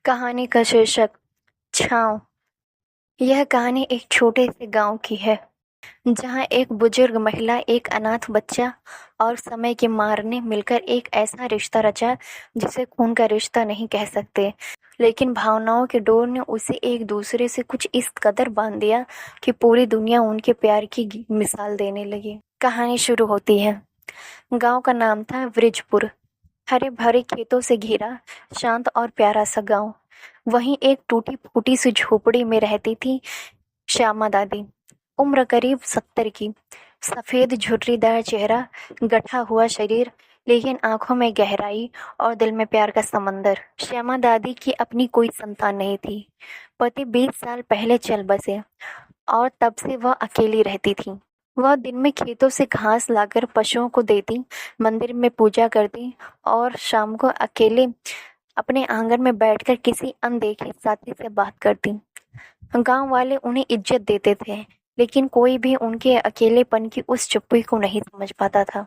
कहानी का शीर्षक छाँव। यह कहानी एक छोटे से गांव की है, जहां एक बुजुर्ग महिला, एक अनाथ बच्चा और समय के मार ने मिलकर एक ऐसा रिश्ता रचा जिसे खून का रिश्ता नहीं कह सकते, लेकिन भावनाओं के डोर ने उसे एक दूसरे से कुछ इस कदर बांध दिया कि पूरी दुनिया उनके प्यार की मिसाल देने लगी। कहानी शुरू होती है। गांव का नाम था वृजपुर। हरे भरे खेतों से घिरा, शांत और प्यारा सा गांव। वहीं एक टूटी फूटी सी झोपड़ी में रहती थी श्यामा दादी। उम्र करीब 70 की, सफेद झुर्रीदार चेहरा, गठा हुआ शरीर, लेकिन आंखों में गहराई और दिल में प्यार का समंदर। श्यामा दादी की अपनी कोई संतान नहीं थी। पति 20 साल पहले चल बसे और तब से वह अकेली रहती थी। वह दिन में खेतों से घास लाकर पशुओं को देती, मंदिर में पूजा करती और शाम को अकेले अपने आंगन में बैठकर किसी अनदेखे साथी से बात करती। गांव वाले उन्हें इज्जत देते थे, लेकिन कोई भी उनके अकेलेपन की उस चुप्पी को नहीं समझ पाता था।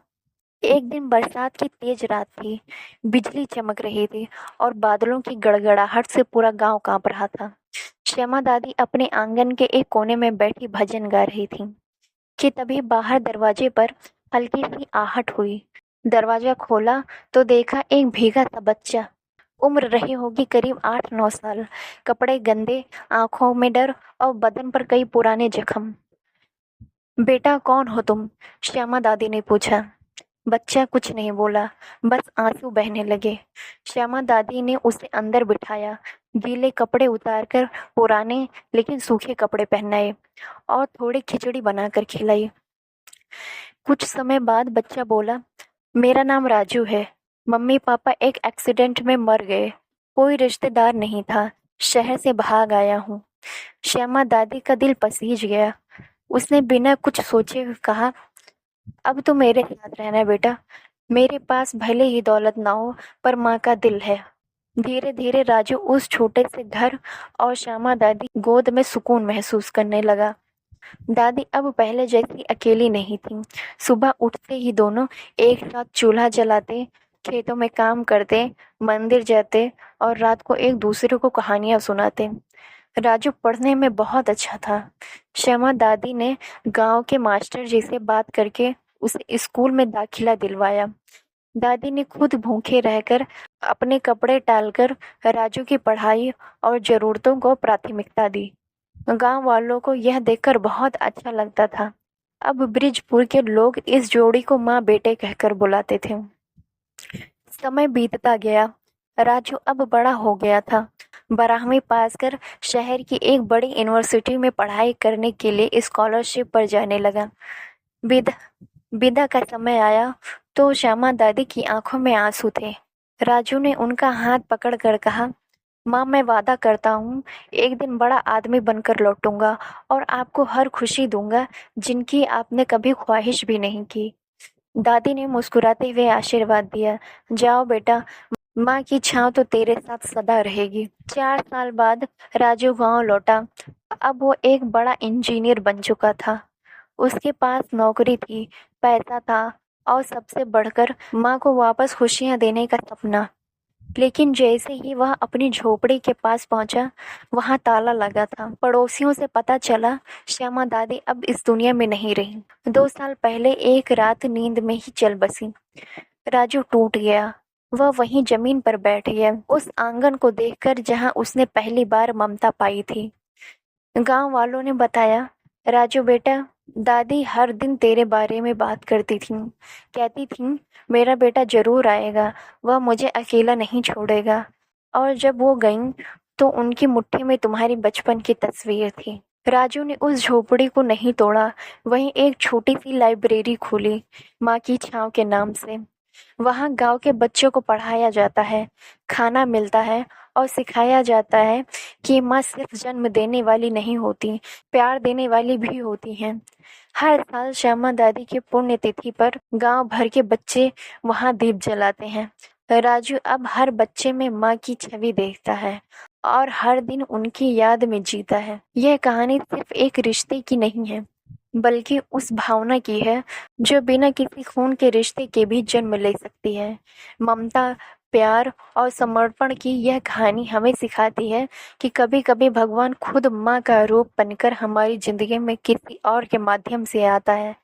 एक दिन बरसात की तेज रात थी। बिजली चमक रही थी और बादलों की गड़गड़ाहट से पूरा गांव कांप रहा था। श्यामा दादी अपने आंगन के एक कोने में बैठी भजन गा रही थी कि तभी बाहर दरवाजे पर हल्की सी आहट हुई। दरवाजा खोला तो देखा एक भीगा सा बच्चा। उम्र रही होगी करीब 8-9 साल। कपड़े गंदे, आंखों में डर और बदन पर कई पुराने जख्म। बेटा, कौन हो तुम? श्यामा दादी ने पूछा। बच्चा कुछ नहीं बोला, बस आंसू बहने लगे। श्यामा दादी ने उसे अंदर बिठाया, गीले कपड़े उतारकर पुराने लेकिन सूखे कपड़े पहनाए और थोड़ी खिचड़ी बनाकर खिलाई। कुछ समय बाद बच्चा बोला, मेरा नाम राजू है। मम्मी पापा एक एक्सीडेंट में मर गए। कोई रिश्तेदार नहीं था। शहर से भाग आया हूँ। श्यामा दादी का दिल पसीज गया। उसने बिना कुछ सोचे कहा, अब तो मेरे साथ रहना बेटा। मेरे पास भले ही दौलत ना हो, पर माँ का दिल है। धीरे धीरे राजू उस छोटे से घर और श्यामा दादी गोद में सुकून महसूस करने लगा। दादी अब पहले जैसी अकेली नहीं थी। सुबह उठते ही दोनों एक साथ चूल्हा जलाते, खेतों में काम करते, मंदिर जाते और रात को एक दूसरे को कहानियां सुनाते। राजू पढ़ने में बहुत अच्छा था। श्यामा दादी ने गांव के मास्टर जी से बात करके उसे स्कूल में दाखिला दिलवाया। दादी ने खुद भूखे रहकर अपने कपड़े टालकर राजू की पढ़ाई और जरूरतों को प्राथमिकता दी। गांव वालों को यह देखकर बहुत अच्छा लगता था। अब बृजपुर के लोग इस जोड़ी को माँ बेटे कहकर बुलाते थे। समय बीतता गया। राजू अब बड़ा हो गया था। 12वीं पास कर शहर की एक बड़ी यूनिवर्सिटी में पढ़ाई करने के लिए स्कॉलरशिप पर जाने लगा। विदा विदा का समय आया तो श्यामा दादी की आंखों में आंसू थे। राजू ने उनका हाथ पकड़कर कहा, माँ, मैं वादा करता हूँ एक दिन बड़ा आदमी बनकर लौटूंगा और आपको हर खुशी दूंगा जिनकी आपने कभी ख्वाहिश भी नहीं की। दादी ने मुस्कुराते हुए आशीर्वाद दिया, जाओ बेटा, माँ की छाँव तो तेरे साथ सदा रहेगी। 4 साल बाद राजू गांव लौटा। अब वो एक बड़ा इंजीनियर बन चुका था। उसके पास नौकरी थी, पैसा था और सबसे बढ़कर माँ को वापस खुशियाँ देने का सपना। लेकिन जैसे ही वह अपनी झोपड़ी के पास पहुंचा, वहां ताला लगा था। पड़ोसियों से पता चला श्यामा दादी अब इस दुनिया में नहीं रही। 2 साल पहले एक रात नींद में ही चल बसी। राजू टूट गया। वह वहीं जमीन पर बैठ गया, उस आंगन को देखकर जहां उसने पहली बार ममता पाई थी। गांव वालों ने बताया, राजू बेटा, दादी हर दिन तेरे बारे में बात करती थी। कहती थी मेरा बेटा जरूर आएगा, वह मुझे अकेला नहीं छोड़ेगा। और जब वो गईं तो उनकी मुट्ठी में तुम्हारी बचपन की तस्वीर थी। राजू ने उस झोपड़ी को नहीं तोड़ा, वहीं एक छोटी सी लाइब्रेरी खोली, माँ की छाँव के नाम से। वहाँ गांव के बच्चों को पढ़ाया जाता है, खाना मिलता है और सिखाया जाता है कि माँ सिर्फ जन्म देने वाली नहीं होती, प्यार देने वाली भी होती हैं। हर साल श्यामा दादी की पुण्यतिथि पर गांव भर के बच्चे वहां दीप जलाते हैं। राजू अब हर बच्चे में माँ की छवि देखता है और हर दिन उनकी याद में जीता है। यह कहानी सिर्फ एक रिश्ते की नहीं है, बल्कि उस भावना की है जो बिना किसी खून के रिश्ते के भी जन्म ले सकती है। ममता, प्यार और समर्पण की यह कहानी हमें सिखाती है कि कभी कभी भगवान खुद माँ का रूप बनकर हमारी जिंदगी में किसी और के माध्यम से आता है।